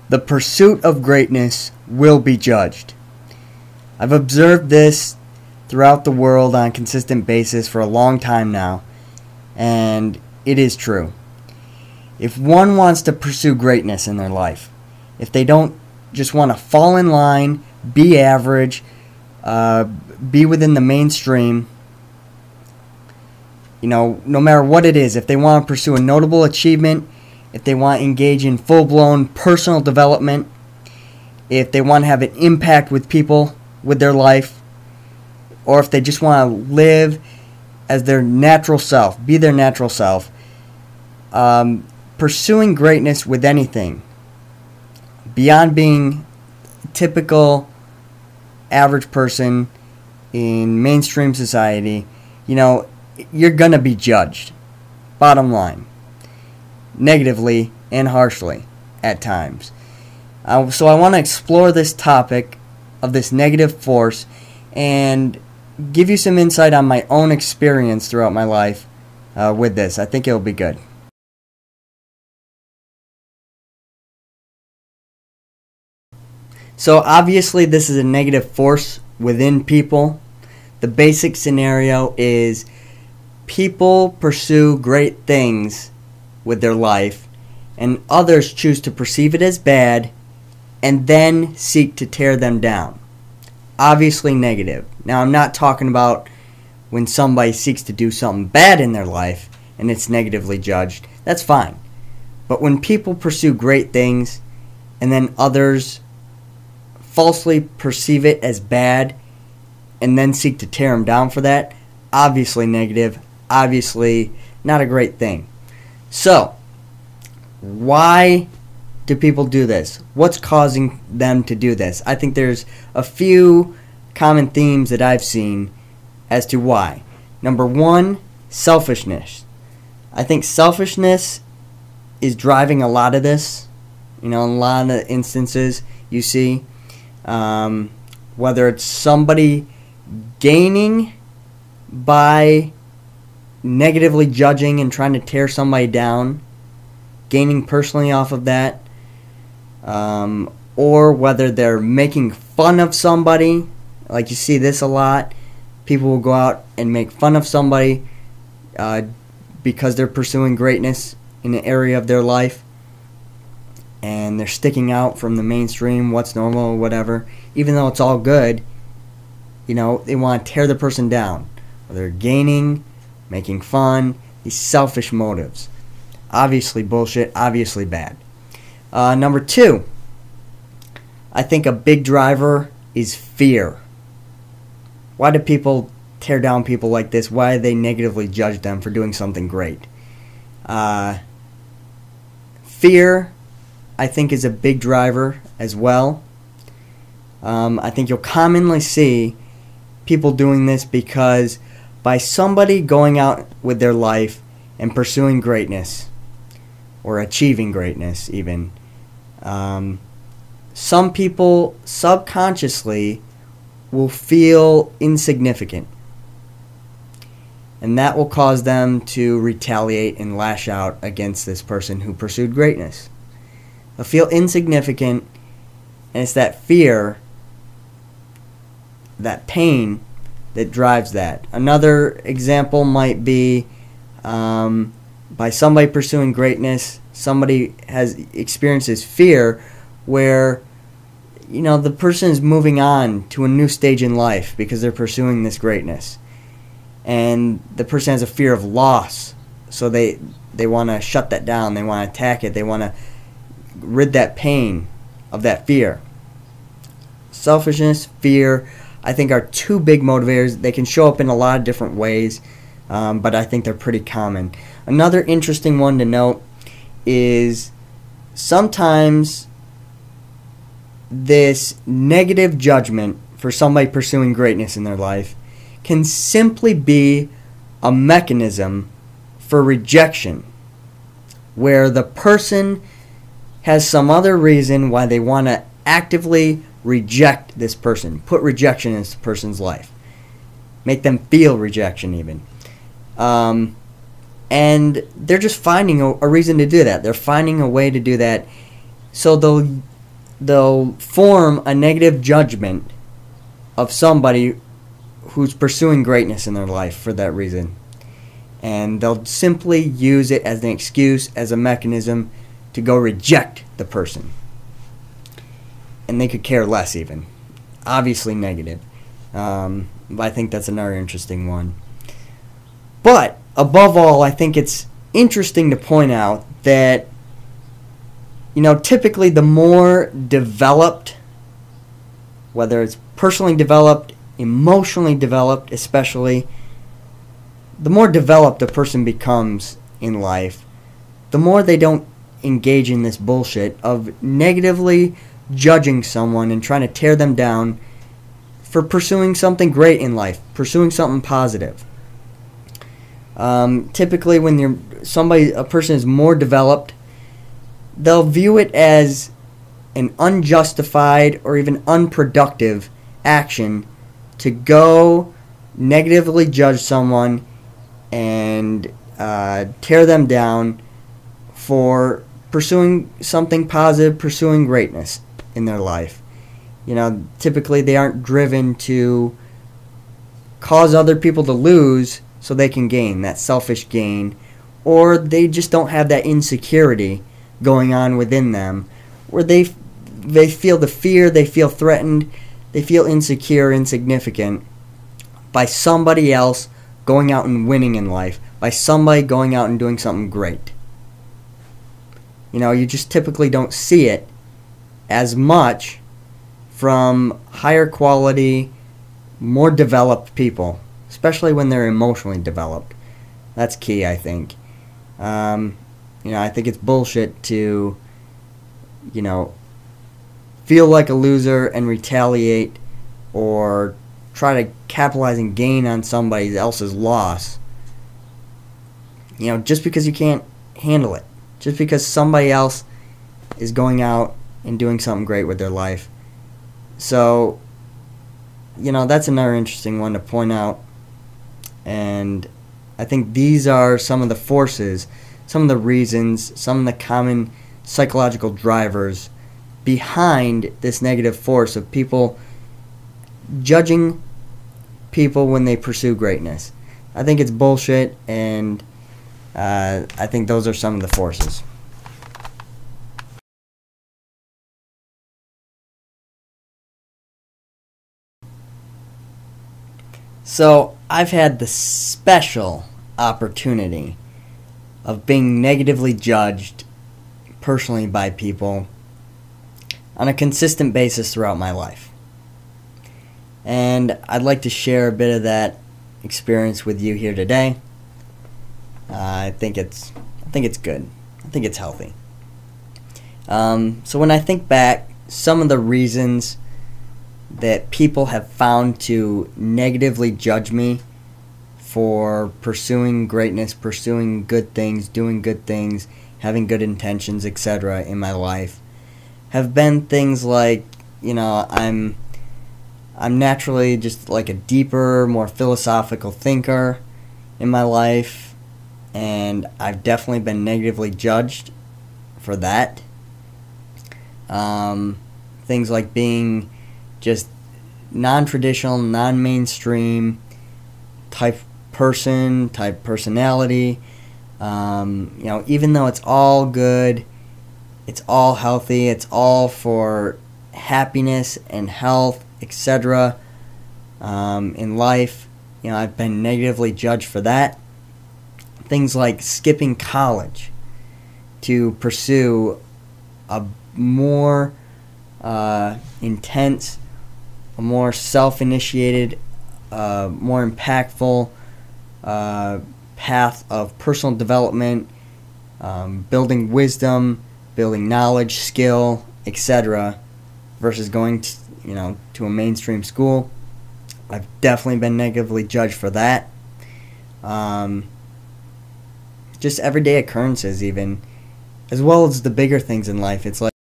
The pursuit of greatness will be judged. I've observed this throughout the world on a consistent basis for a long time now, and it is true. If one wants to pursue greatness in their life, if they don't just want to fall in line, be average, be within the mainstream, no matter what it is, if they want to pursue a notable achievement, if they want to engage in full-blown personal development, if they want to have an impact with people, with their life, or if they just want to live as their natural self, be their natural self, pursuing greatness with anything, beyond being a typical average person in mainstream society, you're going to be judged, bottom line, negatively and harshly at times. So I want to explore this topic of this negative force and give you some insight on my own experience throughout my life with this. I think it'll be good. So obviously this is a negative force within people. The basic scenario is people pursue great things with their life, and others choose to perceive it as bad and then seek to tear them down. Obviously negative. Now, I'm not talking about when somebody seeks to do something bad in their life and it's negatively judged. That's fine. But when people pursue great things and then others falsely perceive it as bad and then seek to tear them down for that, obviously negative, obviously not a great thing. So, why do people do this? What's causing them to do this? I think there's a few common themes that I've seen as to why. Number one, selfishness. I think selfishness is driving a lot of this. In a lot of instances you see, whether it's somebody gaining by negatively judging and trying to tear somebody down, gaining personally off of that, or whether they're making fun of somebody. Like you see this a lot. People will go out and make fun of somebody because they're pursuing greatness in an area of their life and they're sticking out from the mainstream, what's normal or whatever. Even though it's all good, they want to tear the person down. They're gaining, making fun, these selfish motives. Obviously bullshit, obviously bad. Number two, I think a big driver is fear. Why do people tear down people like this? Why do they negatively judge them for doing something great? Fear, I think, is a big driver as well. I think you'll commonly see people doing this because by somebody going out with their life and pursuing greatness, or achieving greatness even, some people subconsciously will feel insignificant. And that will cause them to retaliate and lash out against this person who pursued greatness. They'll feel insignificant, and it's that fear, that pain, that drives that. Another example might be by somebody pursuing greatness, somebody experiences fear where the person is moving on to a new stage in life because they're pursuing this greatness. And the person has a fear of loss, so they want to shut that down, they want to attack it, they want to rid that pain of that fear. Selfishness, fear, I think are two big motivators. They can show up in a lot of different ways, but I think they're pretty common. Another interesting one to note is sometimes this negative judgment for somebody pursuing greatness in their life can simply be a mechanism for rejection, where the person has some other reason why they want to actively reject this person, put rejection in this person's life, make them feel rejection even. And they're just finding a reason to do that. They're finding a way to do that. So they'll they'll form a negative judgment of somebody who's pursuing greatness in their life for that reason. And they'll simply use it as an excuse, as a mechanism to go reject the person. And they could care less even. Obviously negative. But I think that's another interesting one. But above all, I think it's interesting to point out that, typically the more developed, whether it's personally developed, emotionally developed especially, the more developed a person becomes in life, the more they don't engage in this bullshit of negatively judging someone and trying to tear them down for pursuing something great in life, pursuing something positive. Typically, when a person is more developed, they'll view it as an unjustified or even unproductive action to go negatively judge someone and tear them down for pursuing something positive, pursuing greatness in their life. Typically they aren't driven to cause other people to lose so they can gain, that selfish gain, or they just don't have that insecurity going on within them where they feel the fear, they feel threatened, they feel insecure, insignificant by somebody else going out and winning in life, by somebody going out and doing something great. You just typically don't see it as much from higher quality, more developed people, especially when they're emotionally developed. That's key, I think. I think it's bullshit to, feel like a loser and retaliate or try to capitalize and gain on somebody else's loss. Just because you can't handle it. Just because somebody else is going out and doing something great with their life. So, that's another interesting one to point out. And I think these are some of the forces, some of the reasons, some of the common psychological drivers behind this negative force of people judging people when they pursue greatness. I think it's bullshit, and I think those are some of the forces. So, I've had the special opportunity of being negatively judged personally by people on a consistent basis throughout my life. And I'd like to share a bit of that experience with you here today. I think it's good. I think it's healthy. So when I think back, some of the reasons that people have found to negatively judge me for pursuing greatness, pursuing good things, doing good things, having good intentions, etc. in my life have been things like, I'm naturally just like a deeper, more philosophical thinker in my life, and I've definitely been negatively judged for that. Things like being just non-traditional, non-mainstream type person, type personality. Even though it's all good, it's all healthy, it's all for happiness and health, etc. In life, I've been negatively judged for that. Things like skipping college to pursue a more intense, a more self-initiated, more impactful path of personal development, building wisdom, building knowledge, skill, etc., versus going to a mainstream school. I've definitely been negatively judged for that. Just everyday occurrences even, as well as the bigger things in life. It's like